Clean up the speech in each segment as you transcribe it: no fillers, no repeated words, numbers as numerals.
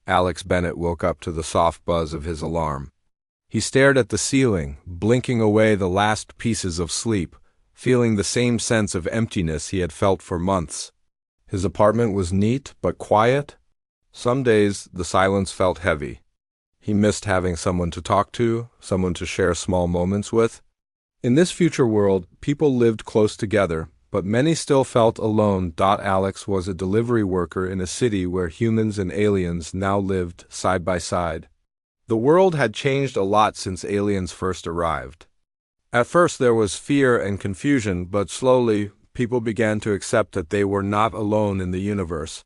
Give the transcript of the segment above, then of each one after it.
Alex Bennett woke up to the soft buzz of his alarm. He stared at the ceiling, blinking away the last pieces of sleep, feeling the same sense of emptiness he had felt for months. His apartment was neat but quiet. Some days the silence felt heavy. He missed having someone to talk to, someone to share small moments with. In this future world, people lived close together, but many still felt alone. Alex was a delivery worker in a city where humans and aliens now lived side by side. The world had changed a lot since aliens first arrived. At first there was fear and confusion, but slowly people began to accept that they were not alone in the universe.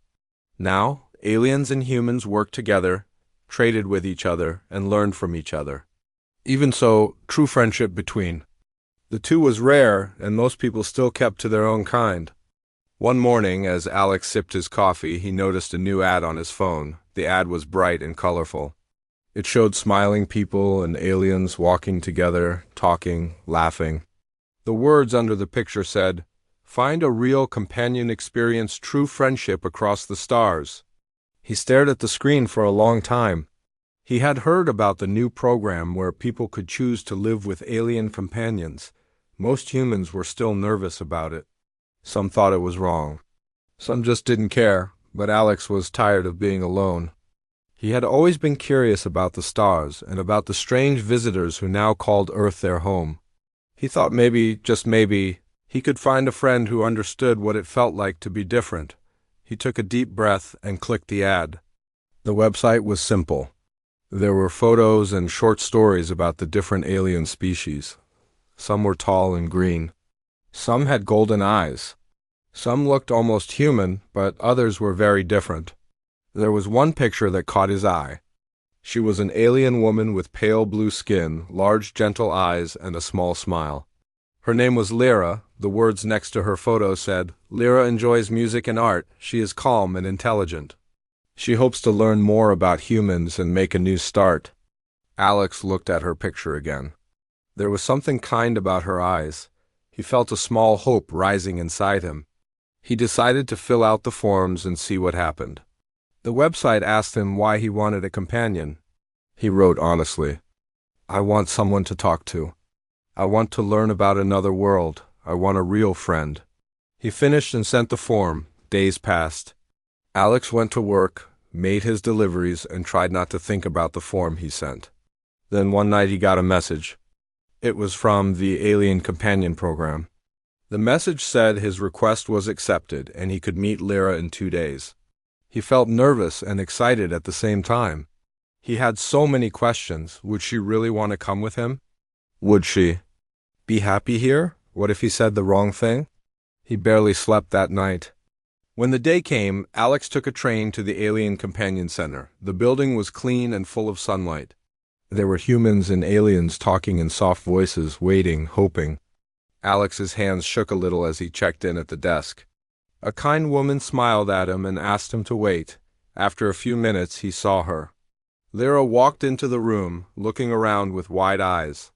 Now, aliens and humans worked together, traded with each other, and learned from each other. Even so, true friendship between the two was rare, and most people still kept to their own kind. One morning, as Alex sipped his coffee, he noticed a new ad on his phone. The ad was bright and colorful. It showed smiling people and aliens walking together, talking, laughing. The words under the picture said, "Find a real companion, experience true friendship across the stars." He stared at the screen for a long time. He had heard about the new program where people could choose to live with alien companions. Most humans were still nervous about it. Some thought it was wrong. Some just didn't care, but Alex was tired of being alone. He had always been curious about the stars and about the strange visitors who now called Earth their home. He thought maybe, just maybe, he could find a friend who understood what it felt like to be different. He took a deep breath and clicked the ad. The website was simple. There were photos and short stories about the different alien species. Some were tall and green. Some had golden eyes. Some looked almost human, but others were very different. There was one picture that caught his eye. She was an alien woman with pale blue skin, large gentle eyes, and a small smile. Her name was Lyra. The words next to her photo said, "Lyra enjoys music and art. She is calm and intelligent. She hopes to learn more about humans and make a new start." Alex looked at her picture again. There was something kind about her eyes. He felt a small hope rising inside him. He decided to fill out the forms and see what happened. The website asked him why he wanted a companion. He wrote honestly, "I want someone to talk to. I want to learn about another world. I want a real friend." He finished and sent the form. Days passed. Alex went to work, made his deliveries, and tried not to think about the form he sent. Then one night he got a message. It was from the Alien Companion Program. The message said his request was accepted and he could meet Lyra in 2 days. He felt nervous and excited at the same time. He had so many questions. Would she really want to come with him? Would she be happy here? What if he said the wrong thing? He barely slept that night. When the day came, Alex took a train to the Alien Companion Center. The building was clean and full of sunlight. There were humans and aliens talking in soft voices, waiting, hoping. Alex's hands shook a little as he checked in at the desk. A kind woman smiled at him and asked him to wait. After a few minutes, he saw her. Lyra walked into the room, looking around with wide eyes.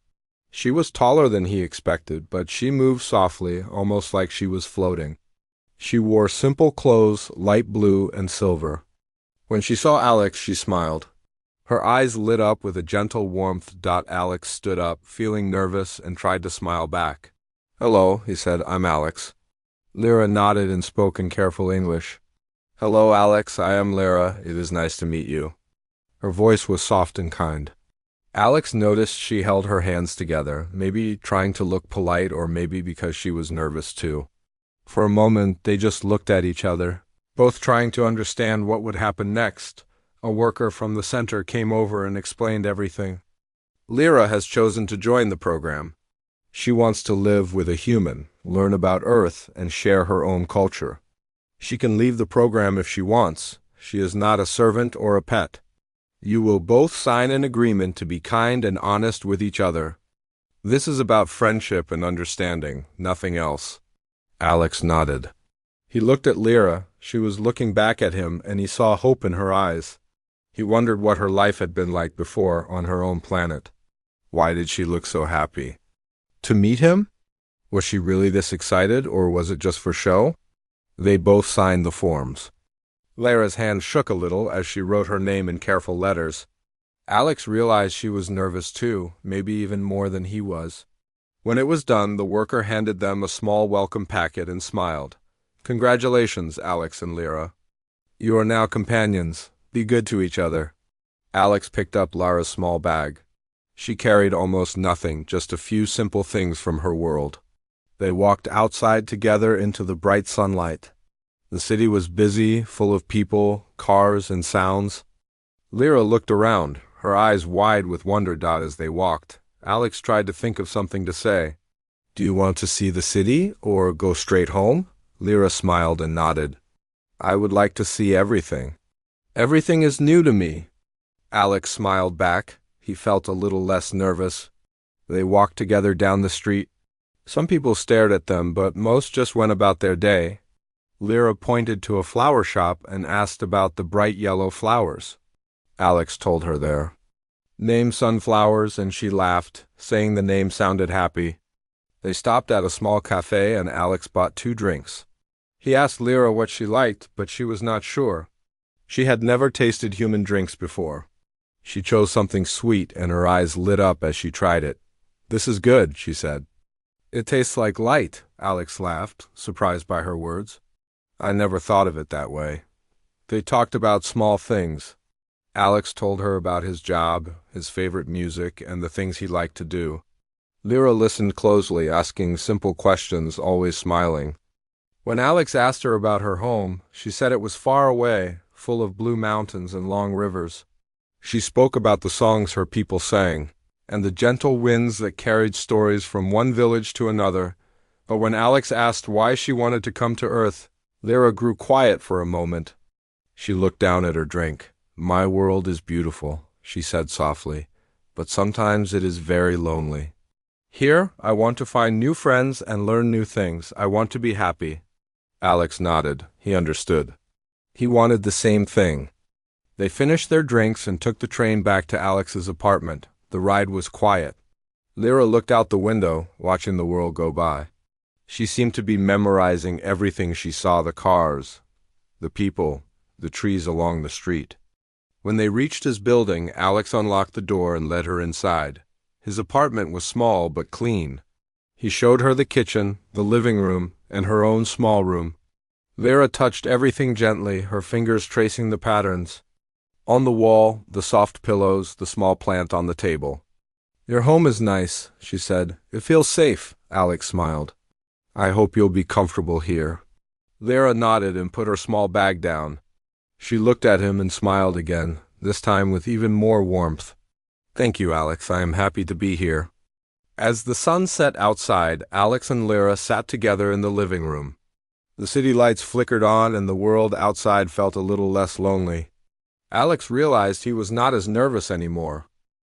She was taller than he expected, but she moved softly, almost like she was floating. She wore simple clothes, light blue and silver. When she saw Alex, she smiled. Her eyes lit up with a gentle warmth. Alex stood up, feeling nervous, and tried to smile back. "Hello," he said, "I'm Alex." Lyra nodded and spoke in careful English. "Hello, Alex, I am Lyra. It is nice to meet you." Her voice was soft and kind. Alex noticed she held her hands together, maybe trying to look polite or maybe because she was nervous too. For a moment, they just looked at each other, both trying to understand what would happen next. A worker from the center came over and explained everything. Lyra has chosen to join the program. She wants to live with a human, learn about Earth, and share her own culture. She can leave the program if she wants. She is not a servant or a pet. You will both sign an agreement to be kind and honest with each other. This is about friendship and understanding, nothing else. Alex nodded. He looked at Lyra. She was looking back at him, and he saw hope in her eyes. He wondered what her life had been like before on her own planet. Why did she look so happy? To meet him? Was she really this excited, or was it just for show? They both signed the forms. Lyra's hand shook a little as she wrote her name in careful letters. Alex realized she was nervous too, maybe even more than he was. When it was done, the worker handed them a small welcome packet and smiled. "Congratulations, Alex and Lyra. You are now companions. Be good to each other." Alex picked up Lyra's small bag. She carried almost nothing, just a few simple things from her world. They walked outside together into the bright sunlight. The city was busy, full of people, cars, and sounds. Lyra looked around, her eyes wide with wonder. As they walked, Alex tried to think of something to say. "Do you want to see the city, or go straight home?" Lyra smiled and nodded. "I would like to see everything. Everything is new to me." Alex smiled back. He felt a little less nervous. They walked together down the street. Some people stared at them, but most just went about their day. Lyra pointed to a flower shop and asked about the bright yellow flowers. Alex told her their name sunflowers, and she laughed, saying the name sounded happy. They stopped at a small cafe and Alex bought 2 drinks. He asked Lyra what she liked, but she was not sure. She had never tasted human drinks before. She chose something sweet and her eyes lit up as she tried it. "This is good," she said. "It tastes like light," Alex laughed, surprised by her words. "I never thought of it that way." They talked about small things. Alex told her about his job, his favorite music, and the things he liked to do. Lyra listened closely, asking simple questions, always smiling. When Alex asked her about her home, she said it was far away, full of blue mountains and long rivers. She spoke about the songs her people sang, and the gentle winds that carried stories from one village to another. But when Alex asked why she wanted to come to Earth, Lyra grew quiet for a moment. She looked down at her drink. "My world is beautiful," she said softly, "but sometimes it is very lonely. Here, I want to find new friends and learn new things. I want to be happy." Alex nodded. He understood. He wanted the same thing. They finished their drinks and took the train back to Alex's apartment. The ride was quiet. Lyra looked out the window, watching the world go by. She seemed to be memorizing everything she saw: the cars, the people, the trees along the street. When they reached his building, Alex unlocked the door and led her inside. His apartment was small but clean. He showed her the kitchen, the living room, and her own small room. Lyra touched everything gently, her fingers tracing the patterns. On the wall, the soft pillows, the small plant on the table. "Your home is nice," she said. "It feels safe." Alex smiled. "I hope you'll be comfortable here." Lyra nodded and put her small bag down. She looked at him and smiled again, this time with even more warmth. "Thank you, Alex. I am happy to be here." As the sun set outside, Alex and Lyra sat together in the living room. The city lights flickered on and the world outside felt a little less lonely. Alex realized he was not as nervous anymore.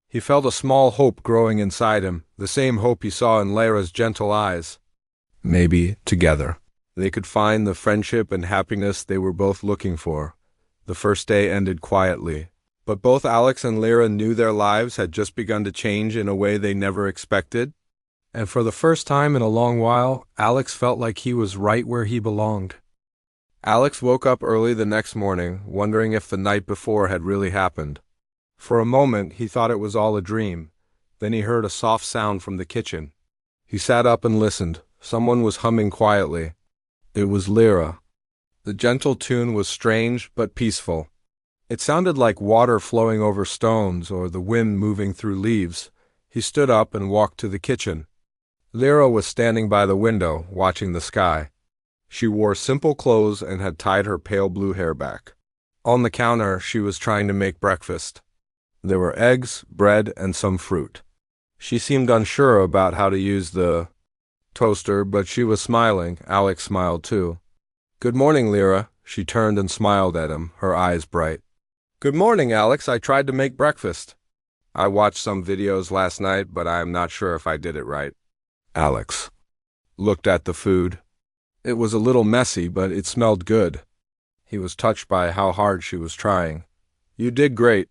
He felt a small hope growing inside him, the same hope he saw in Lyra's gentle eyes. Maybe, together, they could find the friendship and happiness they were both looking for. The first day ended quietly, but both Alex and Lyra knew their lives had just begun to change in a way they never expected. And for the first time in a long while, Alex felt like he was right where he belonged. Alex woke up early the next morning, wondering if the night before had really happened. For a moment, he thought it was all a dream. Then he heard a soft sound from the kitchen. He sat up and listened. Someone was humming quietly. It was Lyra. The gentle tune was strange but peaceful. It sounded like water flowing over stones or the wind moving through leaves. He stood up and walked to the kitchen. Lyra was standing by the window, watching the sky. She wore simple clothes and had tied her pale blue hair back. On the counter, she was trying to make breakfast. There were eggs, bread, and some fruit. She seemed unsure about how to use the toaster, but she was smiling. Alex smiled too. "Good morning, Lyra." She turned and smiled at him, her eyes bright. "Good morning, Alex. I tried to make breakfast. I watched some videos last night, but I am not sure if I did it right." Alex looked at the food. It was a little messy, but it smelled good. He was touched by how hard she was trying. "You did great."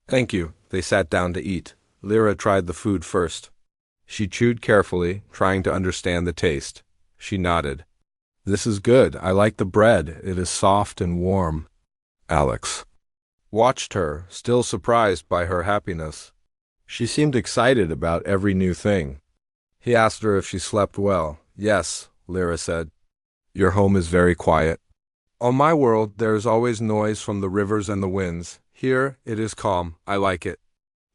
"Thank you." They sat down to eat. Lyra tried the food first. She chewed carefully, trying to understand the taste. She nodded. "This is good. I like the bread. It is soft and warm." Alex watched her, still surprised by her happiness. She seemed excited about every new thing. He asked her if she slept well. Yes, Lyra said. Your home is very quiet. On my world, there is always noise from the rivers and the winds. Here, it is calm. I like it.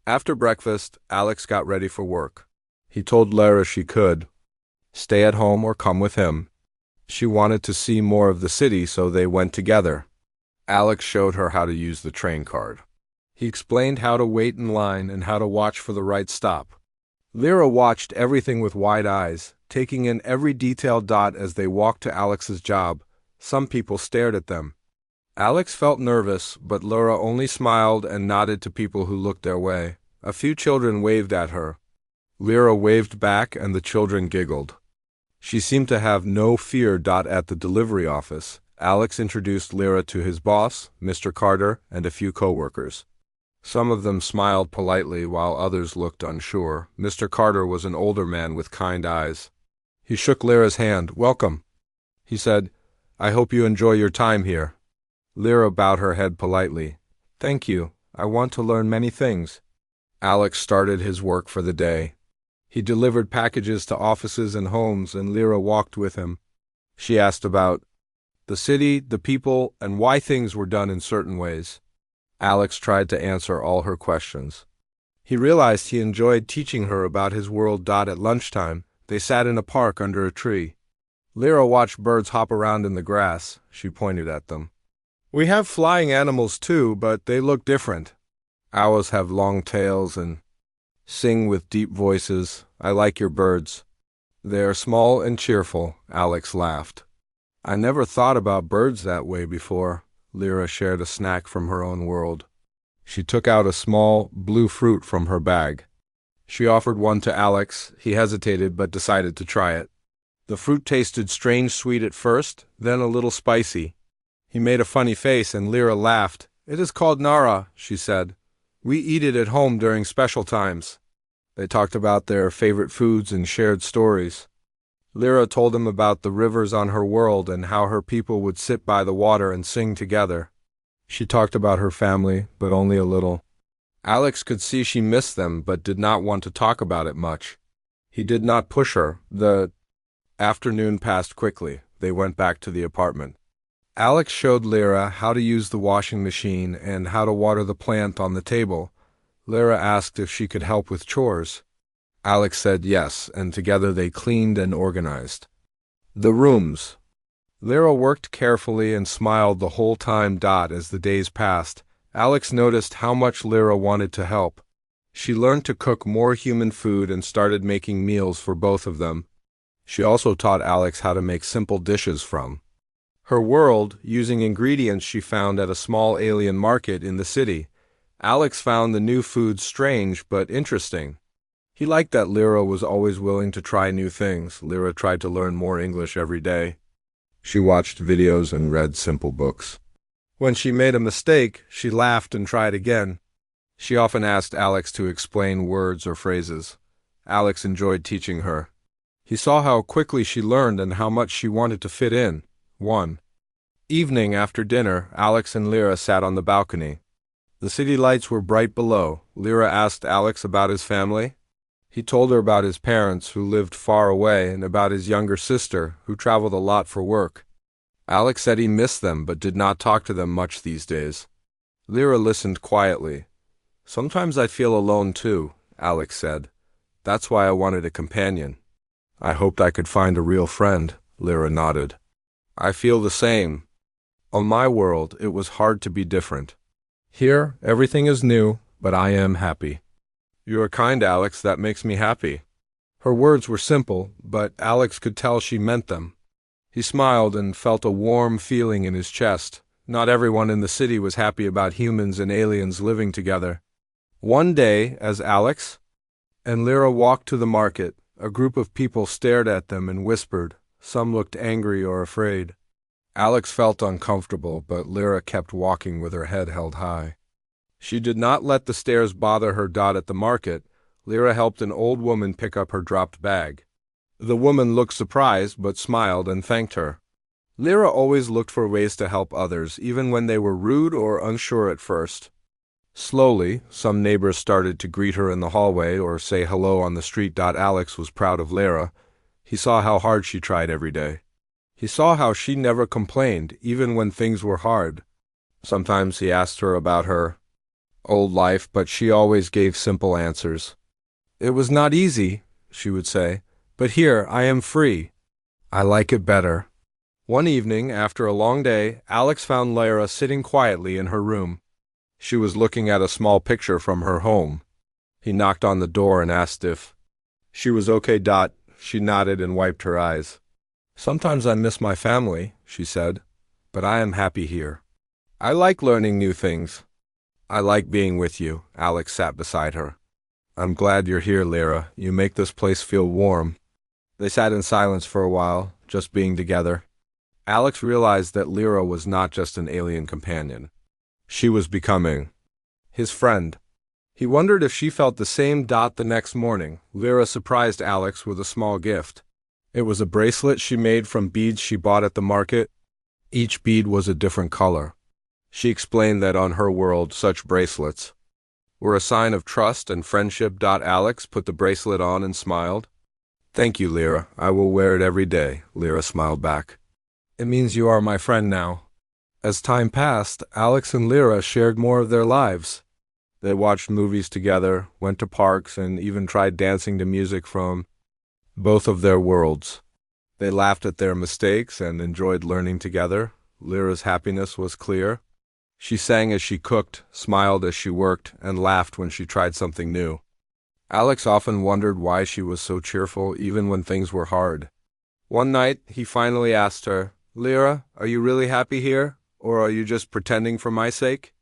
After breakfast, Alex got ready for work. He told Lyra she could stay at home or come with him. She wanted to see more of the city, so they went together. Alex showed her how to use the train card. He explained how to wait in line and how to watch for the right stop. Lyra watched everything with wide eyes, taking in every detailed dot as they walked to Alex's job. Some people stared at them. Alex felt nervous, but Lyra only smiled and nodded to people who looked their way. A few children waved at her. Lyra waved back and the children giggled. She seemed to have no fear. At the delivery office, Alex introduced Lyra to his boss, Mr. Carter, and a few coworkers. Some of them smiled politely while others looked unsure. Mr. Carter was an older man with kind eyes. He shook Lyra's hand. Welcome, he said. I hope you enjoy your time here. Lyra bowed her head politely. Thank you. I want to learn many things. Alex started his work for the day. He delivered packages to offices and homes, and Lyra walked with him. She asked about the city, the people, and why things were done in certain ways. Alex tried to answer all her questions. He realized he enjoyed teaching her about his world. At lunchtime, they sat in a park under a tree. Lyra watched birds hop around in the grass. She pointed at them. We have flying animals too, but they look different. Owls have long tails and sing with deep voices. I like your birds. They are small and cheerful, Alex laughed. I never thought about birds that way before. Lyra shared a snack from her own world. She took out a small, blue fruit from her bag. She offered one to Alex. He hesitated but decided to try it. The fruit tasted strange sweet at first, then a little spicy. He made a funny face and Lyra laughed. It is called Nara, she said. We eat it at home during special times. They talked about their favorite foods and shared stories. Lyra told him about the rivers on her world and how her people would sit by the water and sing together. She talked about her family, but only a little. Alex could see she missed them, but did not want to talk about it much. He did not push her. The afternoon passed quickly. They went back to the apartment. Alex showed Lyra how to use the washing machine and how to water the plant on the table. Lyra asked if she could help with chores. Alex said yes, and together they cleaned and organized the rooms. Lyra worked carefully and smiled the whole time. As the days passed, Alex noticed how much Lyra wanted to help. She learned to cook more human food and started making meals for both of them. She also taught Alex how to make simple dishes from her world, using ingredients she found at a small alien market in the city. Alex found the new foods strange but interesting. He liked that Lyra was always willing to try new things. Lyra tried to learn more English every day. She watched videos and read simple books. When she made a mistake, she laughed and tried again. She often asked Alex to explain words or phrases. Alex enjoyed teaching her. He saw how quickly she learned and how much she wanted to fit in. One evening after dinner, Alex and Lyra sat on the balcony. The city lights were bright below. Lyra asked Alex about his family. He told her about his parents, who lived far away, and about his younger sister, who traveled a lot for work. Alex said he missed them, but did not talk to them much these days. Lyra listened quietly. Sometimes I feel alone too, Alex said. That's why I wanted a companion. I hoped I could find a real friend, Lyra nodded. I feel the same. On my world, it was hard to be different. Here, everything is new, but I am happy. You are kind, Alex. That makes me happy. Her words were simple, but Alex could tell she meant them. He smiled and felt a warm feeling in his chest. Not everyone in the city was happy about humans and aliens living together. One day, as Alex and Lyra walked to the market, a group of people stared at them and whispered. Some looked angry or afraid. Alex felt uncomfortable, but Lyra kept walking with her head held high. She did not let the stares bother her. At the market, Lyra helped an old woman pick up her dropped bag. The woman looked surprised but smiled and thanked her. Lyra always looked for ways to help others, even when they were rude or unsure at first. Slowly, some neighbors started to greet her in the hallway or say hello on the street. Alex was proud of Lyra. He saw how hard she tried every day. He saw how she never complained, even when things were hard. Sometimes he asked her about her old life, but she always gave simple answers. "It was not easy," she would say, "but here I am free. I like it better." One evening, after a long day, Alex found Lyra sitting quietly in her room. She was looking at a small picture from her home. He knocked on the door and asked if she was okay. She nodded and wiped her eyes. "Sometimes I miss my family," she said, "but I am happy here. I like learning new things." "I like being with you." Alex sat beside her. "I'm glad you're here, Lyra. You make this place feel warm." They sat in silence for a while, just being together. Alex realized that Lyra was not just an alien companion. She was becoming his friend. He wondered if she felt the same. The next morning, Lyra surprised Alex with a small gift. It was a bracelet she made from beads she bought at the market. Each bead was a different color. She explained that on her world, such bracelets were a sign of trust and friendship. Alex put the bracelet on and smiled. "Thank you, Lyra. I will wear it every day," Lyra smiled back. "It means you are my friend now." As time passed, Alex and Lyra shared more of their lives. They watched movies together, went to parks, and even tried dancing to music from both of their worlds. They laughed at their mistakes and enjoyed learning together. Lyra's happiness was clear. She sang as she cooked, smiled as she worked, and laughed when she tried something new. Alex often wondered why she was so cheerful even when things were hard. One night, he finally asked her, "Lyra, are you really happy here, or are you just pretending for my sake?"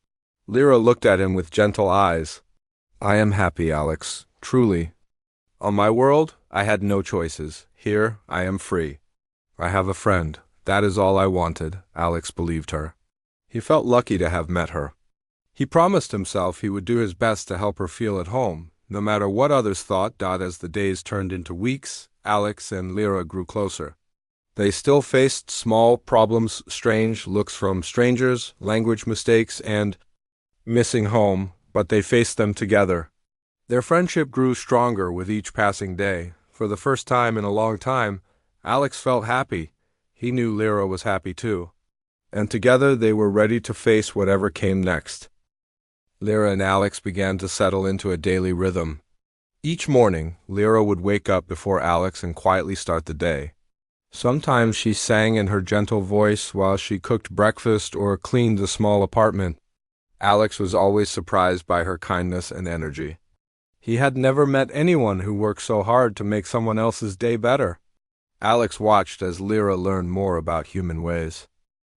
Lyra looked at him with gentle eyes. "I am happy, Alex, truly. On my world, I had no choices. Here, I am free. I have a friend. That is all I wanted," Alex believed her. He felt lucky to have met her. He promised himself he would do his best to help her feel at home, no matter what others thought. As the days turned into weeks, Alex and Lyra grew closer. They still faced small problems, strange looks from strangers, language mistakes, and missing home, but they faced them together. Their friendship grew stronger with each passing day. For the first time in a long time, Alex felt happy. He knew Lyra was happy too. And together they were ready to face whatever came next. Lyra and Alex began to settle into a daily rhythm. Each morning, Lyra would wake up before Alex and quietly start the day. Sometimes she sang in her gentle voice while she cooked breakfast or cleaned the small apartment. Alex was always surprised by her kindness and energy. He had never met anyone who worked so hard to make someone else's day better. Alex watched as Lyra learned more about human ways.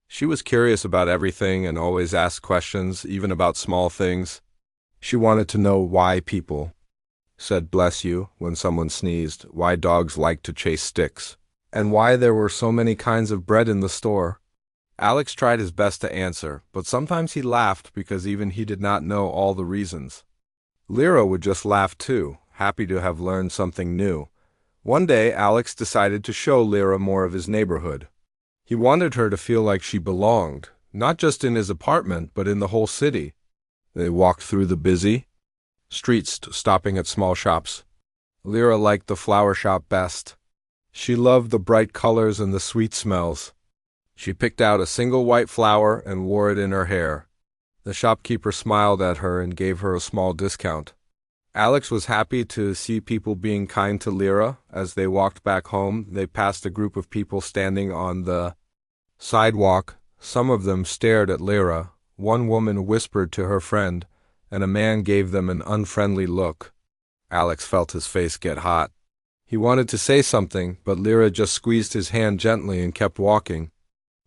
She was curious about everything and always asked questions, even about small things. She wanted to know why people said "bless you" when someone sneezed, why dogs liked to chase sticks, and why there were so many kinds of bread in the store. Alex tried his best to answer, but sometimes he laughed because even he did not know all the reasons. Lyra would just laugh too, happy to have learned something new. One day, Alex decided to show Lyra more of his neighborhood. He wanted her to feel like she belonged, not just in his apartment, but in the whole city. They walked through the busy streets, stopping at small shops. Lyra liked the flower shop best. She loved the bright colors and the sweet smells. She picked out a single white flower and wore it in her hair. The shopkeeper smiled at her and gave her a small discount. Alex was happy to see people being kind to Lyra. As they walked back home, they passed a group of people standing on the sidewalk. Some of them stared at Lyra. One woman whispered to her friend, and a man gave them an unfriendly look. Alex felt his face get hot. He wanted to say something, but Lyra just squeezed his hand gently and kept walking.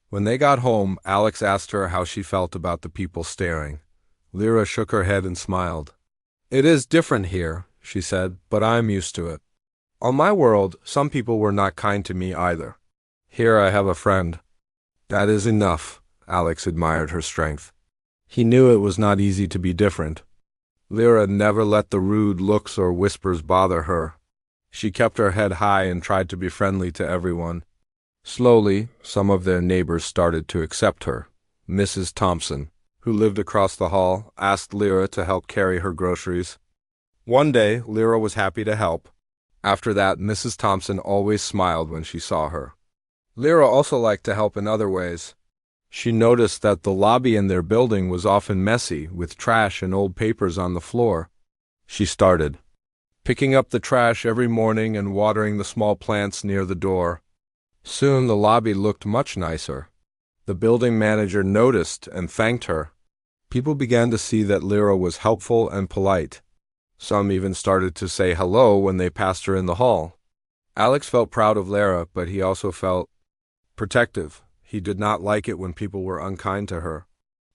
When they got home, Alex asked her how she felt about the people staring. Lyra shook her head and smiled. "It is different here," she said, "but I'm used to it. On my world, some people were not kind to me either. Here I have a friend." "That is enough." Alex admired her strength. He knew it was not easy to be different. Lyra never let the rude looks or whispers bother her. She kept her head high and tried to be friendly to everyone. Slowly, some of their neighbors started to accept her. Mrs. Thompson, who lived across the hall, asked Lyra to help carry her groceries. One day, Lyra was happy to help. After that, Mrs. Thompson always smiled when she saw her. Lyra also liked to help in other ways. She noticed that the lobby in their building was often messy, with trash and old papers on the floor. She started picking up the trash every morning and watering the small plants near the door. Soon the lobby looked much nicer. The building manager noticed and thanked her. People began to see that Lyra was helpful and polite. Some even started to say hello when they passed her in the hall. Alex felt proud of Lyra, but he also felt protective. He did not like it when people were unkind to her.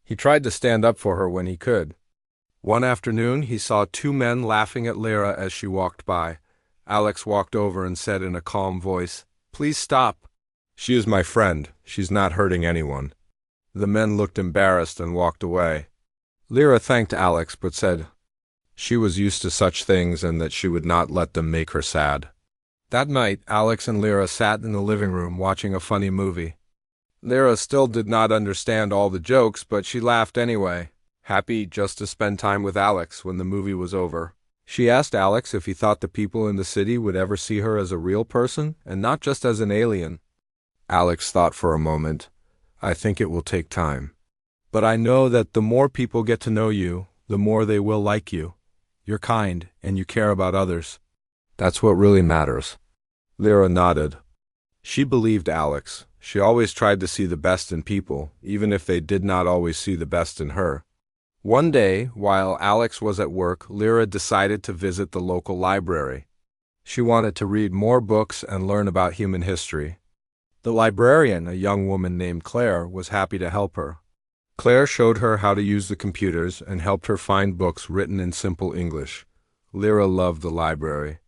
He tried to stand up for her when he could. One afternoon, he saw two men laughing at Lyra as she walked by. Alex walked over and said in a calm voice, "Please stop. She is my friend. She's not hurting anyone." The men looked embarrassed and walked away. Lyra thanked Alex but said she was used to such things and that she would not let them make her sad. That night, Alex and Lyra sat in the living room watching a funny movie. Lyra still did not understand all the jokes, but she laughed anyway, happy just to spend time with Alex when the movie was over. She asked Alex if he thought the people in the city would ever see her as a real person and not just as an alien. Alex thought for a moment. "I think it will take time. But I know that the more people get to know you, the more they will like you. You're kind and you care about others. That's what really matters." Lyra nodded. She believed Alex. She always tried to see the best in people, even if they did not always see the best in her. One day, while Alex was at work, Lyra decided to visit the local library. She wanted to read more books and learn about human history. The librarian, a young woman named Claire, was happy to help her. Claire showed her how to use the computers and helped her find books written in simple English. Lyra loved the library.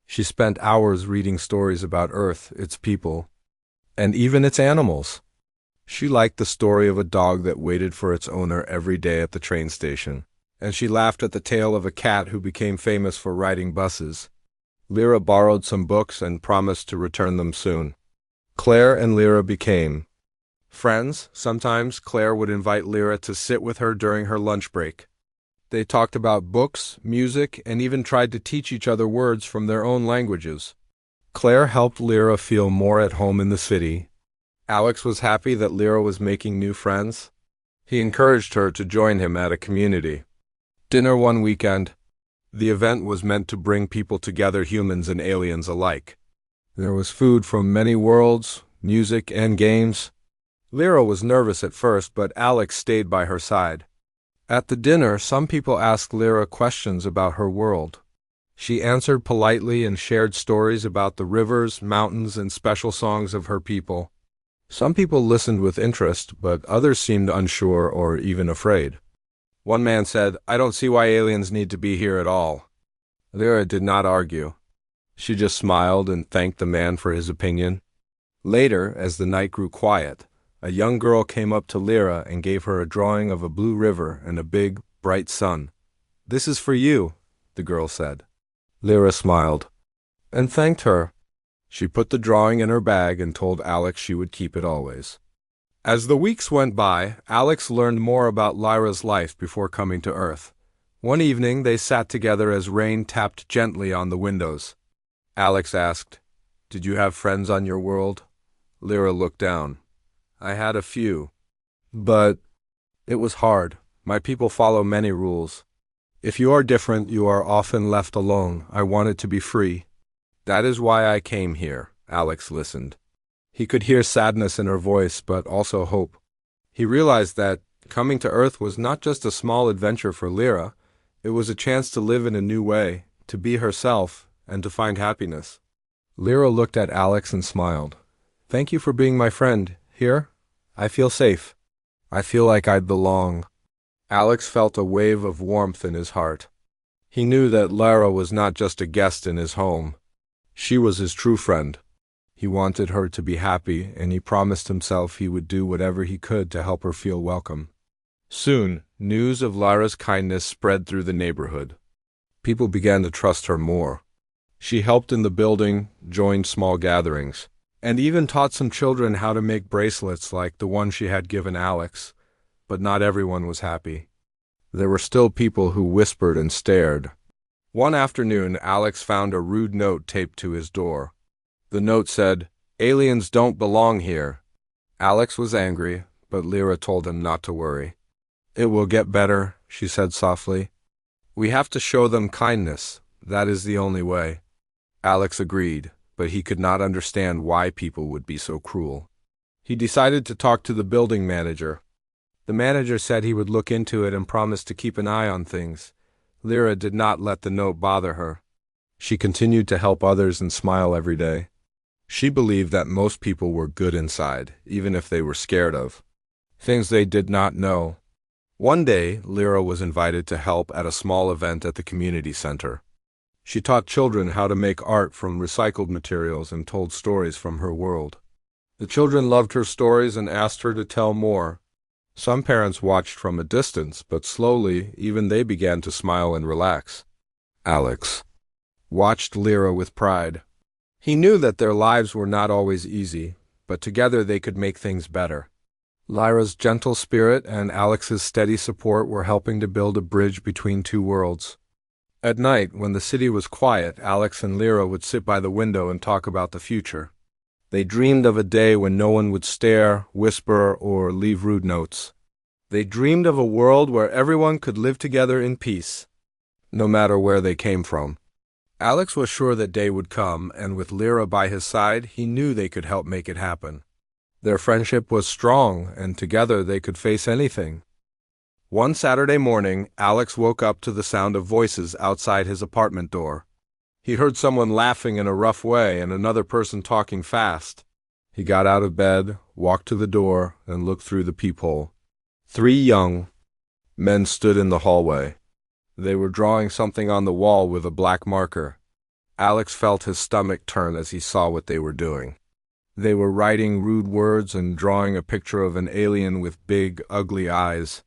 She spent hours reading stories about Earth, its people, and even its animals. She liked the story of a dog that waited for its owner every day at the train station, and she laughed at the tale of a cat who became famous for riding buses. Lyra borrowed some books and promised to return them soon. Claire and Lyra became friends. Sometimes Claire would invite Lyra to sit with her during her lunch break. They talked about books, music, and even tried to teach each other words from their own languages. Claire helped Lyra feel more at home in the city. Alex was happy that Lyra was making new friends. He encouraged her to join him at a community dinner one weekend. The event was meant to bring people together, humans and aliens alike. There was food from many worlds, music, and games. Lyra was nervous at first, but Alex stayed by her side. At the dinner, some people asked Lyra questions about her world. She answered politely and shared stories about the rivers, mountains, and special songs of her people. Some people listened with interest, but others seemed unsure or even afraid. One man said, "I don't see why aliens need to be here at all." Lyra did not argue. She just smiled and thanked the man for his opinion. Later, as the night grew quiet, a young girl came up to Lyra and gave her a drawing of a blue river and a big, bright sun. "This is for you," the girl said. Lyra smiled and thanked her. She put the drawing in her bag and told Alex she would keep it always. As the weeks went by, Alex learned more about Lyra's life before coming to Earth. One evening, they sat together as rain tapped gently on the windows. Alex asked, "Did you have friends on your world?" Lyra looked down. "I had a few, but it was hard. My people follow many rules. If you are different, you are often left alone. I wanted to be free. That is why I came here." Alex listened. He could hear sadness in her voice, but also hope. He realized that coming to Earth was not just a small adventure for Lyra. It was a chance to live in a new way, to be herself, and to find happiness. Lyra looked at Alex and smiled. "Thank you for being my friend. Here, I feel safe. I feel like I belong." Alex felt a wave of warmth in his heart. He knew that Lyra was not just a guest in his home. She was his true friend. He wanted her to be happy, and he promised himself he would do whatever he could to help her feel welcome. Soon, news of Lyra's kindness spread through the neighborhood. People began to trust her more. She helped in the building, joined small gatherings, and even taught some children how to make bracelets like the one she had given Alex, but not everyone was happy. There were still people who whispered and stared. One afternoon, Alex found a rude note taped to his door. The note said, "Aliens don't belong here." Alex was angry, but Lyra told him not to worry. "It will get better," she said softly. "We have to show them kindness. That is the only way." Alex agreed, but he could not understand why people would be so cruel. He decided to talk to the building manager. The manager said he would look into it and promised to keep an eye on things. Lyra did not let the note bother her. She continued to help others and smile every day. She believed that most people were good inside, even if they were scared of things they did not know. One day, Lyra was invited to help at a small event at the community center. She taught children how to make art from recycled materials and told stories from her world. The children loved her stories and asked her to tell more. Some parents watched from a distance, but slowly, even they began to smile and relax. Alex watched Lyra with pride. He knew that their lives were not always easy, but together they could make things better. Lyra's gentle spirit and Alex's steady support were helping to build a bridge between two worlds. At night, when the city was quiet, Alex and Lyra would sit by the window and talk about the future. They dreamed of a day when no one would stare, whisper, or leave rude notes. They dreamed of a world where everyone could live together in peace, no matter where they came from. Alex was sure that day would come, and with Lyra by his side, he knew they could help make it happen. Their friendship was strong, and together they could face anything. One Saturday morning, Alex woke up to the sound of voices outside his apartment door. He heard someone laughing in a rough way and another person talking fast. He got out of bed, walked to the door, and looked through the peephole. 3 young men stood in the hallway. They were drawing something on the wall with a black marker. Alex felt his stomach turn as he saw what they were doing. They were writing rude words and drawing a picture of an alien with big, ugly eyes.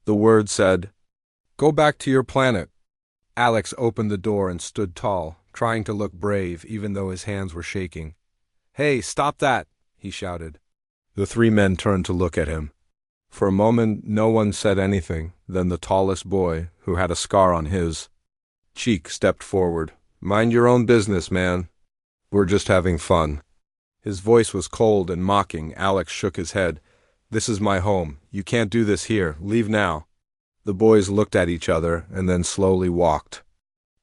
The word said, "Go back to your planet." Alex opened the door and stood tall, trying to look brave even though his hands were shaking. "Hey, stop that!" he shouted. The 3 men turned to look at him. For a moment, no one said anything. Then the tallest boy, who had a scar on his cheek, stepped forward. "Mind your own business, man. We're just having fun." His voice was cold and mocking. Alex shook his head. "This is my home. You can't do this here. Leave now." The boys looked at each other and then slowly walked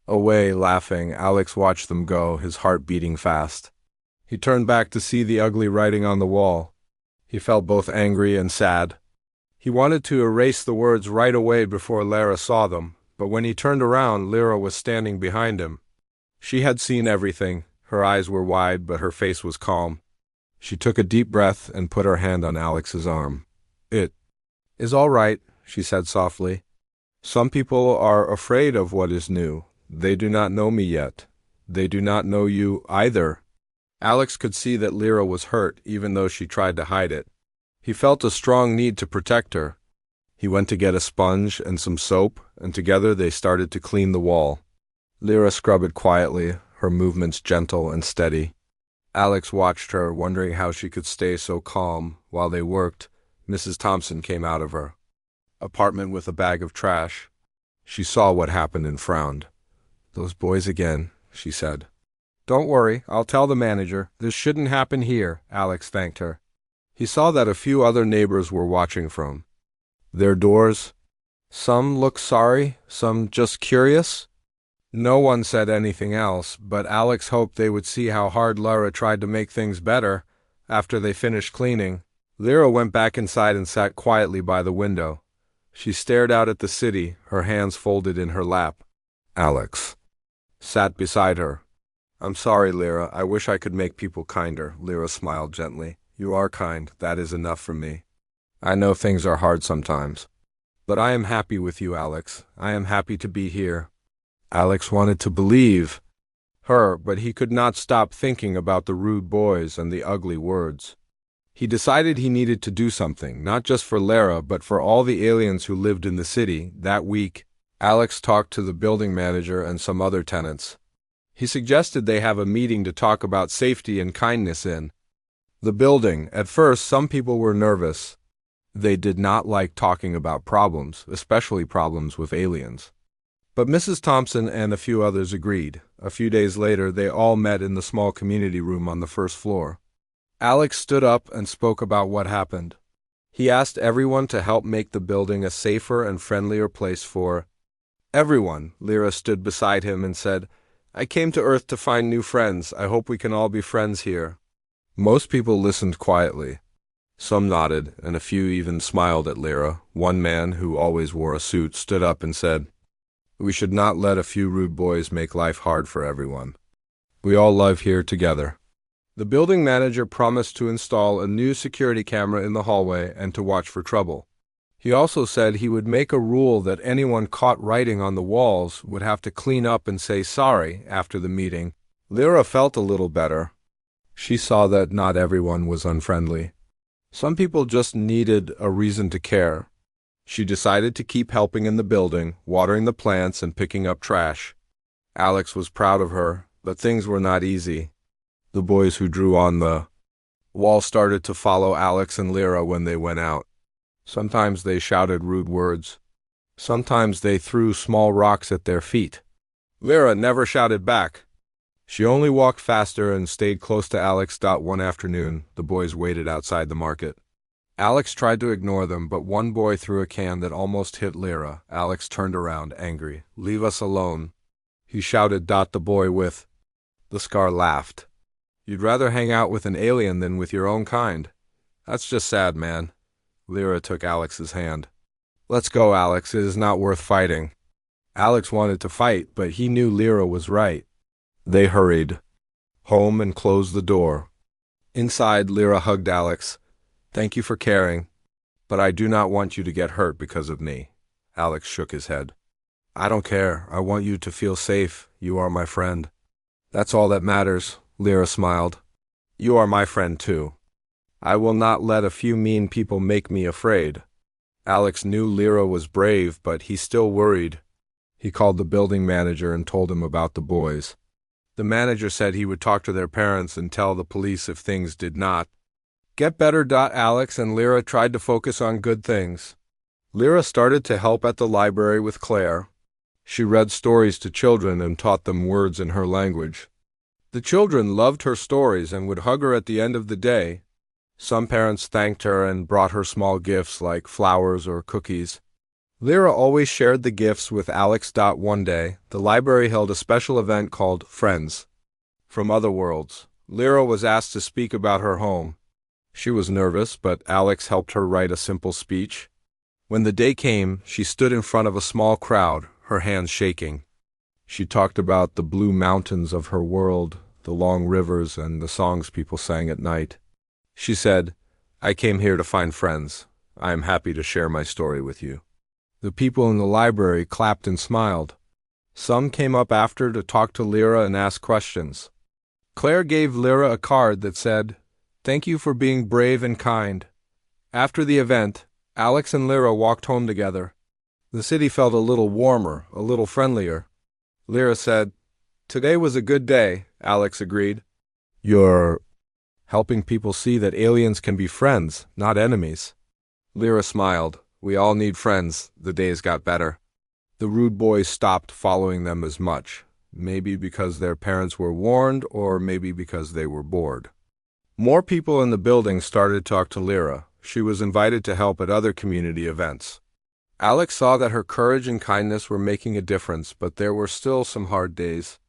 away, laughing. Alex watched them go, his heart beating fast. He turned back to see the ugly writing on the wall. He felt both angry and sad. He wanted to erase the words right away before Lyra saw them, but when he turned around, Lyra was standing behind him. She had seen everything. Her eyes were wide, but her face was calm. She took a deep breath and put her hand on Alex's arm. "It is all right," she said softly. "Some people are afraid of what is new. They do not know me yet. They do not know you either." Alex could see that Lyra was hurt, even though she tried to hide it. He felt a strong need to protect her. He went to get a sponge and some soap, and together they started to clean the wall. Lyra scrubbed it quietly, her movements gentle and steady. Alex watched her, wondering how she could stay so calm. While they worked, Mrs. Thompson came out of her apartment with a bag of trash. She saw what happened and frowned. "Those boys again," she said. "Don't worry, I'll tell the manager. This shouldn't happen here," Alex thanked her. He saw that a few other neighbors were watching from their doors. Some looked sorry, some just curious. No one said anything else, but Alex hoped they would see how hard Lyra tried to make things better. After they finished cleaning, Lyra went back inside and sat quietly by the window. She stared out at the city, her hands folded in her lap. Alex sat beside her. "I'm sorry, Lyra. I wish I could make people kinder." Lyra smiled gently. "You are kind. That is enough for me. I know things are hard sometimes. But I am happy with you, Alex. I am happy to be here." Alex wanted to believe her, but he could not stop thinking about the rude boys and the ugly words. He decided he needed to do something, not just for Lyra, but for all the aliens who lived in the city. That week, Alex talked to the building manager and some other tenants. He suggested they have a meeting to talk about safety and kindness in The building. At first, some people were nervous. They did not like talking about problems, especially problems with aliens. But Mrs. Thompson and a few others agreed. A few days later, they all met in the small community room on the first floor. Alex stood up and spoke about what happened. He asked everyone to help make the building a safer and friendlier place for everyone. Lyra stood beside him and said, "I came to Earth to find new friends. I hope we can all be friends here." Most people listened quietly. Some nodded, and a few even smiled at Lyra. One man, who always wore a suit, stood up and said, "We should not let a few rude boys make life hard for everyone. We all live here together." The building manager promised to install a new security camera in the hallway and to watch for trouble. He also said he would make a rule that anyone caught writing on the walls would have to clean up and say sorry after the meeting. Lyra felt a little better. She saw that not everyone was unfriendly. Some people just needed a reason to care. She decided to keep helping in the building, watering the plants and picking up trash. Alex was proud of her, but things were not easy. The boys who drew on the wall started to follow Alex and Lyra when they went out. Sometimes they shouted rude words. Sometimes they threw small rocks at their feet. Lyra never shouted back. She only walked faster and stayed close to Alex. One afternoon, the boys waited outside the market. Alex tried to ignore them, but one boy threw a can that almost hit Lyra. Alex turned around, angry. "Leave us alone," he shouted. The boy with the scar laughed. "You'd rather hang out with an alien than with your own kind. That's just sad, man." Lyra took Alex's hand. "Let's go, Alex. It is not worth fighting." Alex wanted to fight, but he knew Lyra was right. They hurried home and closed the door. Inside, Lyra hugged Alex. "Thank you for caring, but I do not want you to get hurt because of me." Alex shook his head. "I don't care. I want you to feel safe. You are my friend." "That's all that matters," Lyra smiled. "You are my friend too. I will not let a few mean people make me afraid." Alex knew Lyra was brave, but he still worried. He called the building manager and told him about the boys. The manager said he would talk to their parents and tell the police if things did not get better. Alex and Lyra tried to focus on good things. Lyra started to help at the library with Claire. She read stories to children and taught them words in her language. The children loved her stories and would hug her at the end of the day. Some parents thanked her and brought her small gifts like flowers or cookies. Lyra always shared the gifts with Alex. One day, the library held a special event called Friends from Other Worlds. Lyra was asked to speak about her home. She was nervous, but Alex helped her write a simple speech. When the day came, she stood in front of a small crowd, her hands shaking. She talked about the blue mountains of her world, the long rivers, and the songs people sang at night. She said, "I came here to find friends. I am happy to share my story with you." The people in the library clapped and smiled. Some came up after to talk to Lyra and ask questions. Claire gave Lyra a card that said, "Thank you for being brave and kind." After the event, Alex and Lyra walked home together. The city felt a little warmer, a little friendlier. Lyra said, "Today was a good day," Alex agreed. "You're helping people see that aliens can be friends, not enemies." Lyra smiled. "We all need friends." The days got better. The rude boys stopped following them as much, maybe because their parents were warned or maybe because they were bored. More people in the building started to talk to Lyra. She was invited to help at other community events. Alex saw that her courage and kindness were making a difference, but there were still some hard days.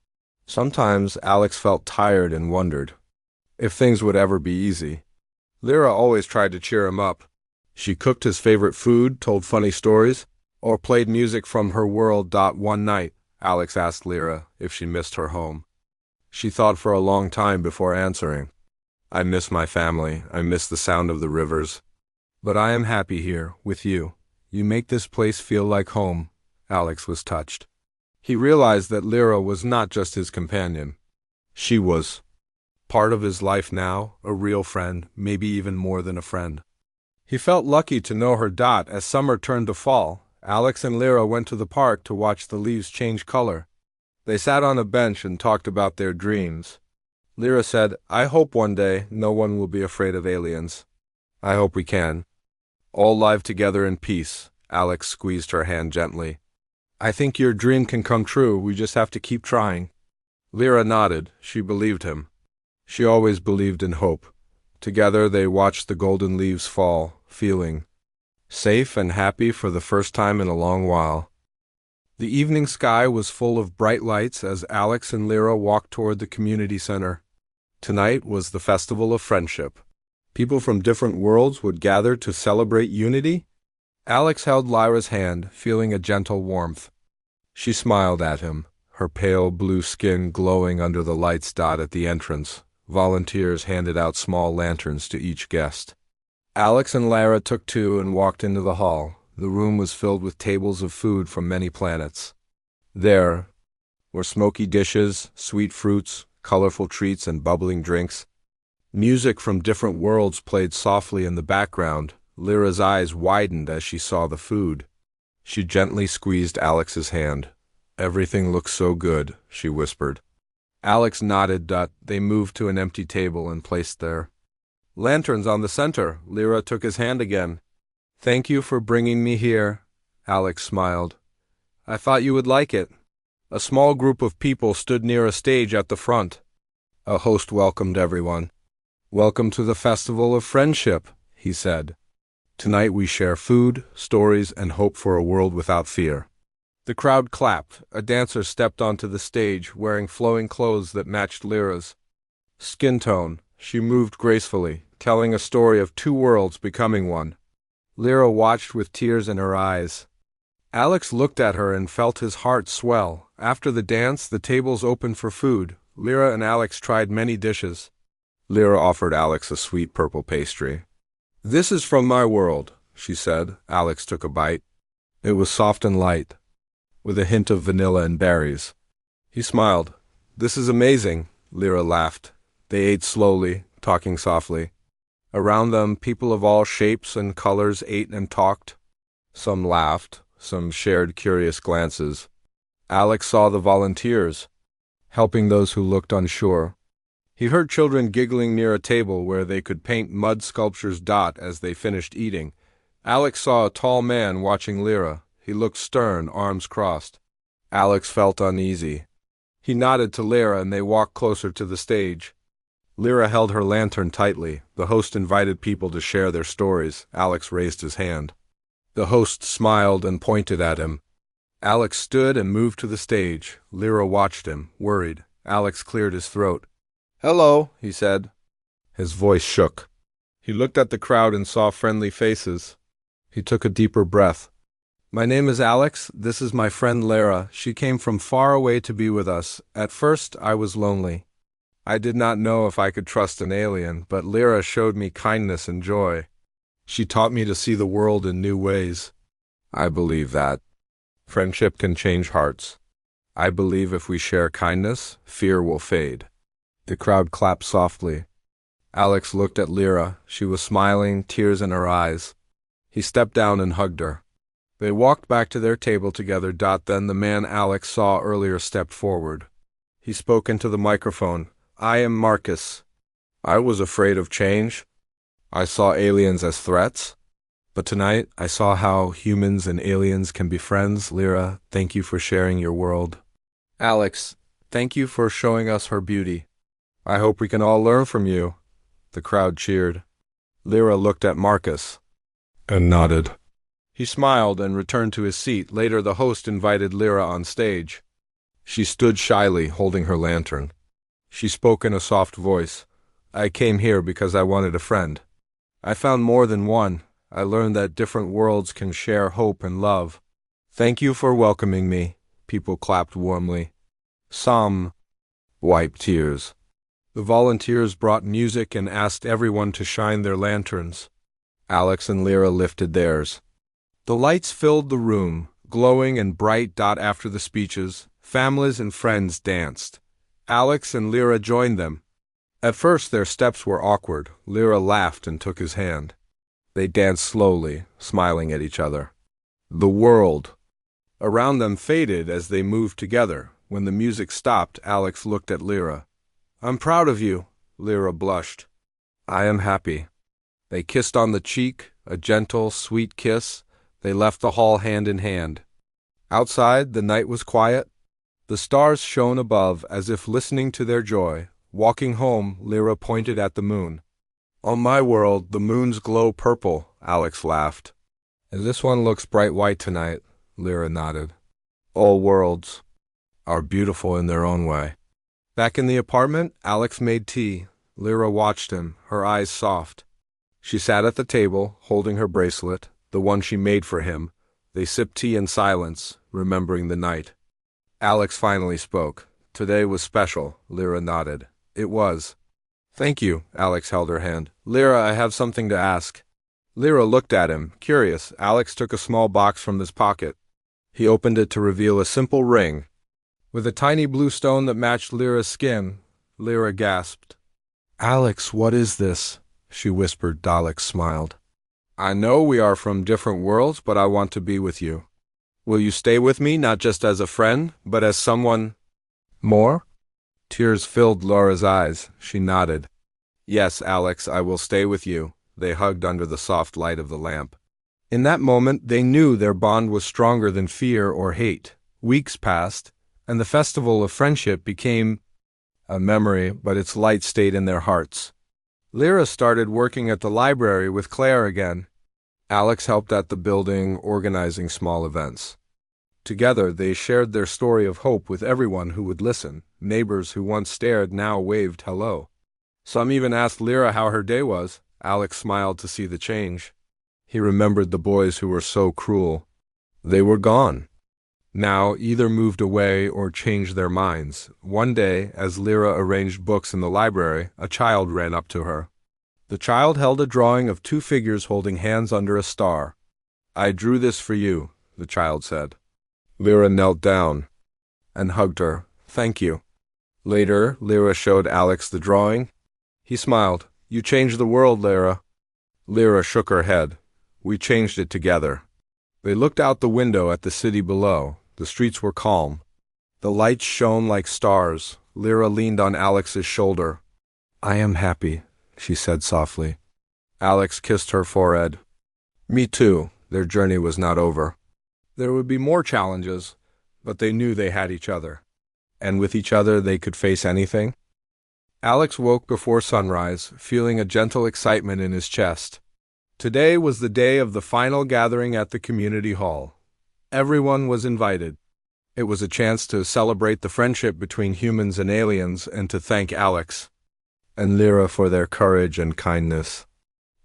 Sometimes Alex felt tired and wondered if things would ever be easy. Lyra always tried to cheer him up. She cooked his favorite food, told funny stories, or played music from her world. One night, Alex asked Lyra if she missed her home. She thought for a long time before answering. "I miss my family. I miss the sound of the rivers. But I am happy here, with you. You make this place feel like home." Alex was touched. He realized that Lyra was not just his companion. She was part of his life now, a real friend, maybe even more than a friend. He felt lucky to know her. As summer turned to fall, Alex and Lyra went to the park to watch the leaves change color. They sat on a bench and talked about their dreams. Lyra said, I hope one day no one will be afraid of aliens. I hope we can. All live together in peace. Alex squeezed her hand gently. I think your dream can come true, we just have to keep trying. Lyra nodded. She believed him. She always believed in hope. Together they watched the golden leaves fall, feeling safe and happy for the first time in a long while. The evening sky was full of bright lights as Alex and Lyra walked toward the community center. Tonight was the Festival of Friendship. People from different worlds would gather to celebrate unity. Alex held Lyra's hand, feeling a gentle warmth. She smiled at him, her pale blue skin glowing under the lights dot at the entrance. Volunteers handed out small lanterns to each guest. Alex and Lyra took two and walked into the hall. The room was filled with tables of food from many planets. There were smoky dishes, sweet fruits, colorful treats, and bubbling drinks. Music from different worlds played softly in the background. Lyra's eyes widened as she saw the food. She gently squeezed Alex's hand. Everything looks so good, she whispered. Alex nodded. They moved to an empty table and placed their lanterns on the center. Lyra took his hand again. Thank you for bringing me here, Alex smiled. I thought you would like it. A small group of people stood near a stage at the front. A host welcomed everyone. Welcome to the Festival of Friendship, he said. Tonight we share food, stories, and hope for a world without fear. The crowd clapped. A dancer stepped onto the stage, wearing flowing clothes that matched Lyra's skin tone. She moved gracefully, telling a story of two worlds becoming one. Lyra watched with tears in her eyes. Alex looked at her and felt his heart swell. After the dance, the tables opened for food. Lyra and Alex tried many dishes. Lyra offered Alex a sweet purple pastry. This is from my world, she said. Alex took a bite. It was soft and light, with a hint of vanilla and berries. He smiled. This is amazing, Lyra laughed. They ate slowly, talking softly. Around them, people of all shapes and colors ate and talked. Some laughed, some shared curious glances. Alex saw the volunteers, helping those who looked unsure. He heard children giggling near a table where they could paint mud sculptures as they finished eating. Alex saw a tall man watching Lyra. He looked stern, arms crossed. Alex felt uneasy. He nodded to Lyra and they walked closer to the stage. Lyra held her lantern tightly. The host invited people to share their stories. Alex raised his hand. The host smiled and pointed at him. Alex stood and moved to the stage. Lyra watched him, worried. Alex cleared his throat. Hello, he said. His voice shook. He looked at the crowd and saw friendly faces. He took a deeper breath. My name is Alex. This is my friend Lyra. She came from far away to be with us. At first, I was lonely. I did not know if I could trust an alien, but Lyra showed me kindness and joy. She taught me to see the world in new ways. I believe that friendship can change hearts. I believe if we share kindness, fear will fade. The crowd clapped softly. Alex looked at Lyra. She was smiling, tears in her eyes. He stepped down and hugged her. They walked back to their table together. Then the man Alex saw earlier stepped forward. He spoke into the microphone. I am Marcus. I was afraid of change. I saw aliens as threats. But tonight, I saw how humans and aliens can be friends. Lyra, thank you for sharing your world. Alex, thank you for showing us her beauty. I hope we can all learn from you. The crowd cheered. Lyra looked at Marcus and nodded. He smiled and returned to his seat. Later, the host invited Lyra on stage. She stood shyly, holding her lantern. She spoke in a soft voice. I came here because I wanted a friend. I found more than one. I learned that different worlds can share hope and love. Thank you for welcoming me. People clapped warmly. Some wiped tears. The volunteers brought music and asked everyone to shine their lanterns. Alex and Lyra lifted theirs. The lights filled the room, glowing and bright. After the speeches, families and friends danced. Alex and Lyra joined them. At first their steps were awkward. Lyra laughed and took his hand. They danced slowly, smiling at each other. The world around them faded as they moved together. When the music stopped, Alex looked at Lyra. I'm proud of you, Lyra blushed. I am happy. They kissed on the cheek, a gentle, sweet kiss. They left the hall hand in hand. Outside, the night was quiet. The stars shone above as if listening to their joy. Walking home, Lyra pointed at the moon. On my world, the moons glow purple, Alex laughed. And this one looks bright white tonight, Lyra nodded. All worlds are beautiful in their own way. Back in the apartment, Alex made tea. Lyra watched him, her eyes soft. She sat at the table, holding her bracelet, the one she made for him. They sipped tea in silence, remembering the night. Alex finally spoke. Today was special, Lyra nodded. It was. Thank you, Alex held her hand. Lyra, I have something to ask. Lyra looked at him, curious. Alex took a small box from his pocket. He opened it to reveal a simple ring. With a tiny blue stone that matched Lyra's skin, Lyra gasped. Alex, what is this? She whispered. Alex smiled. I know we are from different worlds, but I want to be with you. Will you stay with me, not just as a friend, but as someone more? Tears filled Laura's eyes. She nodded. Yes, Alex, I will stay with you. They hugged under the soft light of the lamp. In that moment, they knew their bond was stronger than fear or hate. Weeks passed, and the festival of friendship became a memory, but its light stayed in their hearts. Lyra started working at the library with Claire again. Alex helped at the building, organizing small events. Together, they shared their story of hope with everyone who would listen. Neighbors who once stared now waved hello. Some even asked Lyra how her day was. Alex smiled to see the change. He remembered the boys who were so cruel. They were gone. Now, either moved away or changed their minds. One day, as Lyra arranged books in the library, a child ran up to her. The child held a drawing of two figures holding hands under a star. I drew this for you, the child said. Lyra knelt down and hugged her. Thank you. Later, Lyra showed Alex the drawing. He smiled. You changed the world, Lyra. Lyra shook her head. We changed it together. They looked out the window at the city below. The streets were calm. The lights shone like stars. Lyra leaned on Alex's shoulder. I am happy, she said softly. Alex kissed her forehead. Me too. Their journey was not over. There would be more challenges, but they knew they had each other. And with each other they could face anything. Alex woke before sunrise, feeling a gentle excitement in his chest. Today was the day of the final gathering at the community hall. Everyone was invited. It was a chance to celebrate the friendship between humans and aliens and to thank Alex and Lyra for their courage and kindness.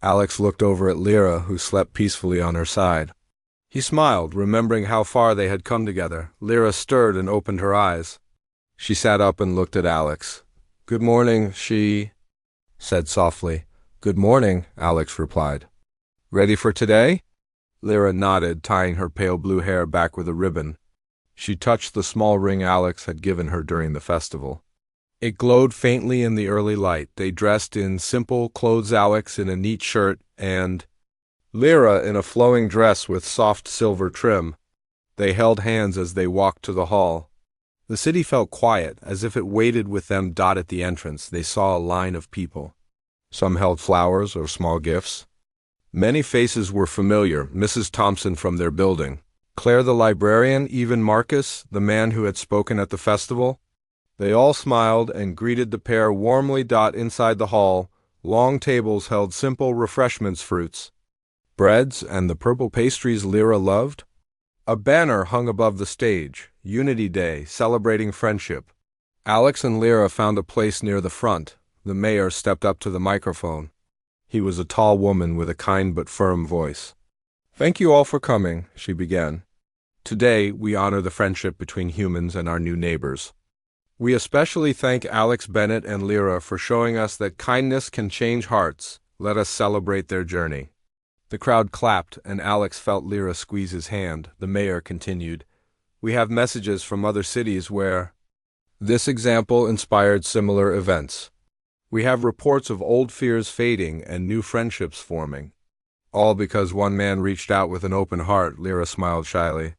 Alex looked over at Lyra, who slept peacefully on her side. He smiled, remembering how far they had come together. Lyra stirred and opened her eyes. She sat up and looked at Alex. Good morning, she said softly. Good morning, Alex replied. Ready for today? Lyra nodded, tying her pale blue hair back with a ribbon. She touched the small ring Alex had given her during the festival. It glowed faintly in the early light. They dressed in simple clothes, Alex in a neat shirt and Lyra in a flowing dress with soft silver trim. They held hands as they walked to the hall. The city felt quiet, as if it waited with them. At the entrance, they saw a line of people. Some held flowers or small gifts. Many faces were familiar, Mrs. Thompson from their building, Claire the librarian, even Marcus, the man who had spoken at the festival. They all smiled and greeted the pair warmly. Inside the hall, long tables held simple refreshments, fruits, breads, and the purple pastries Lyra loved. A banner hung above the stage, Unity Day, celebrating friendship. Alex and Lyra found a place near the front. The mayor stepped up to the microphone. He was a tall woman with a kind but firm voice. Thank you all for coming, she began. Today, we honor the friendship between humans and our new neighbors. We especially thank Alex Bennett and Lyra for showing us that kindness can change hearts. Let us celebrate their journey. The crowd clapped, and Alex felt Lyra squeeze his hand. The mayor continued, We have messages from other cities where this example inspired similar events. We have reports of old fears fading and new friendships forming. All because one man reached out with an open heart, Lyra smiled shyly.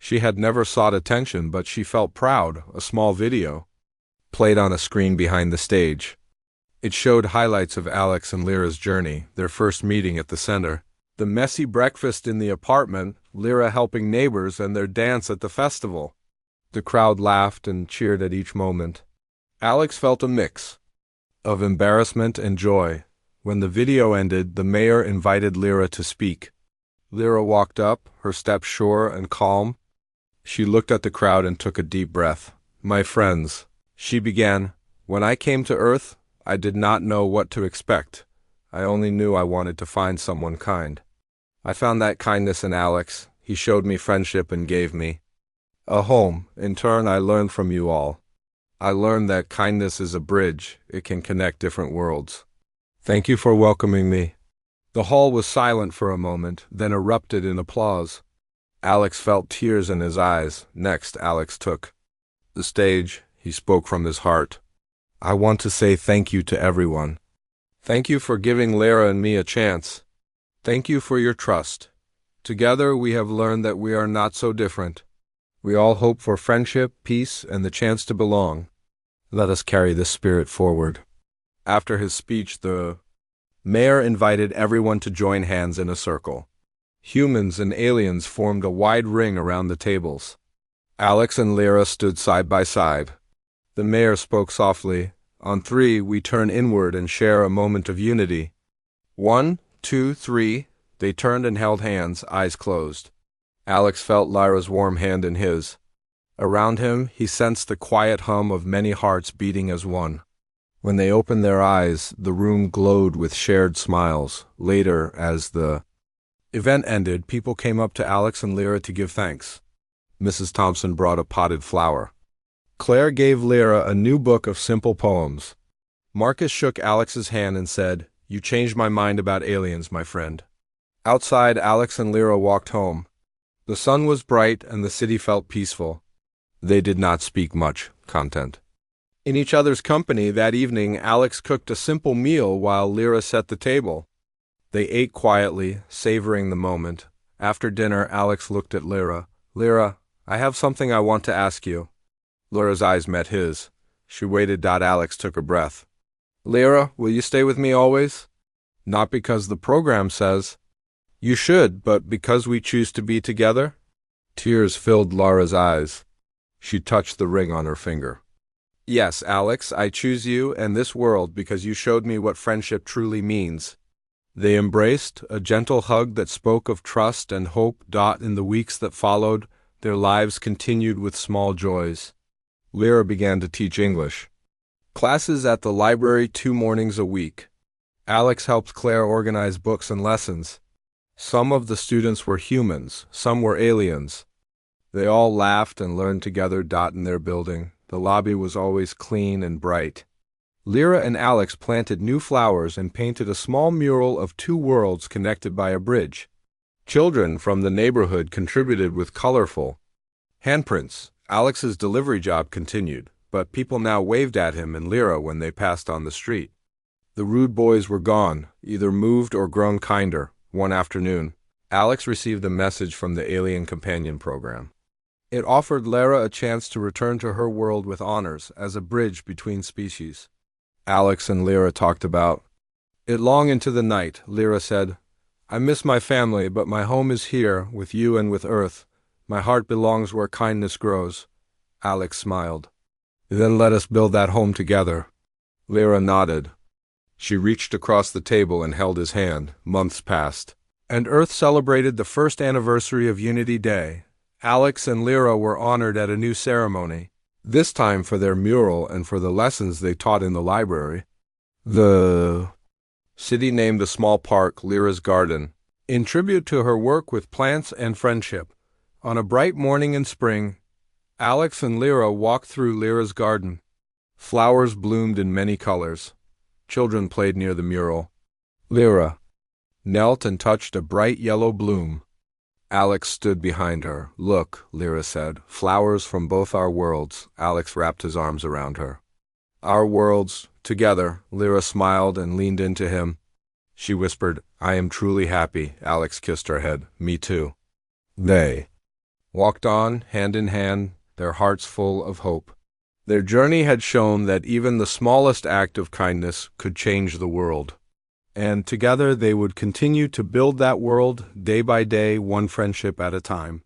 She had never sought attention, but she felt proud. A small video played on a screen behind the stage. It showed highlights of Alex and Lyra's journey, their first meeting at the center, the messy breakfast in the apartment, Lyra helping neighbors, and their dance at the festival. The crowd laughed and cheered at each moment. Alex felt a mix of embarrassment and joy. When the video ended, the mayor invited Lyra to speak. Lyra walked up, her step sure and calm. She looked at the crowd and took a deep breath. "My friends," she began, "when I came to Earth, I did not know what to expect. I only knew I wanted to find someone kind. I found that kindness in Alex. He showed me friendship and gave me a home. In turn, I learned from you all. I learned that kindness is a bridge. It can connect different worlds. Thank you for welcoming me." The hall was silent for a moment, then erupted in applause. Alex felt tears in his eyes. Next, Alex took the stage. He spoke from his heart. "I want to say thank you to everyone. Thank you for giving Lyra and me a chance. Thank you for your trust. Together we have learned that we are not so different. We all hope for friendship, peace, and the chance to belong. Let us carry this spirit forward." After his speech, the mayor invited everyone to join hands in a circle. Humans and aliens formed a wide ring around the tables. Alex and Lyra stood side by side. The mayor spoke softly. "On three, we turn inward and share a moment of unity. 1, 2, 3. They turned and held hands, eyes closed. Alex felt Lyra's warm hand in his. Around him, he sensed the quiet hum of many hearts beating as one. When they opened their eyes, the room glowed with shared smiles. Later, as the event ended, people came up to Alex and Lyra to give thanks. Mrs. Thompson brought a potted flower. Claire gave Lyra a new book of simple poems. Marcus shook Alex's hand and said, "You changed my mind about aliens, my friend." Outside, Alex and Lyra walked home. The sun was bright and the city felt peaceful. They did not speak much content. In each other's company that evening, Alex cooked a simple meal while Lyra set the table. They ate quietly, savoring the moment. After dinner, Alex looked at Lyra. "Lyra, I have something I want to ask you." Lyra's eyes met his. She waited. Alex took a breath. "Lyra, will you stay with me always? Not because the program says you should, but because we choose to be together?" Tears filled Lyra's eyes. She touched the ring on her finger. "Yes, Alex, I choose you and this world because you showed me what friendship truly means." They embraced, a gentle hug that spoke of trust and hope. In the weeks that followed, their lives continued with small joys. Lyra began to teach English. Classes at the library 2 mornings a week. Alex helped Claire organize books and lessons. Some of the students were humans, some were aliens. They all laughed and learned together. In their building, the lobby was always clean and bright. Lyra and Alex planted new flowers and painted a small mural of 2 worlds connected by a bridge. Children from the neighborhood contributed with colorful handprints. Alex's delivery job continued, but people now waved at him and Lyra when they passed on the street. The rude boys were gone, either moved or grown kinder. One afternoon, Alex received a message from the Alien Companion Program. It offered Lyra a chance to return to her world with honors as a bridge between species. Alex and Lyra talked about it long into the night. Lyra said, "I miss my family, but my home is here, with you and with Earth. My heart belongs where kindness grows." Alex smiled. "Then let us build that home together." Lyra nodded. She reached across the table and held his hand. Months passed, and Earth celebrated the first anniversary of Unity Day. Alex and Lyra were honored at a new ceremony, this time for their mural and for the lessons they taught in the library. The city named a small park Lyra's Garden, in tribute to her work with plants and friendship. On a bright morning in spring, Alex and Lyra walked through Lyra's garden. Flowers bloomed in many colors. Children played near the mural. Lyra knelt and touched a bright yellow bloom. Alex stood behind her. "Look," Lyra said, "flowers from both our worlds." Alex wrapped his arms around her. "Our worlds, together." Lyra smiled and leaned into him. She whispered, "I am truly happy." Alex kissed her head. "Me too." They walked on, hand in hand, their hearts full of hope. Their journey had shown that even the smallest act of kindness could change the world. And together they would continue to build that world day by day, one friendship at a time.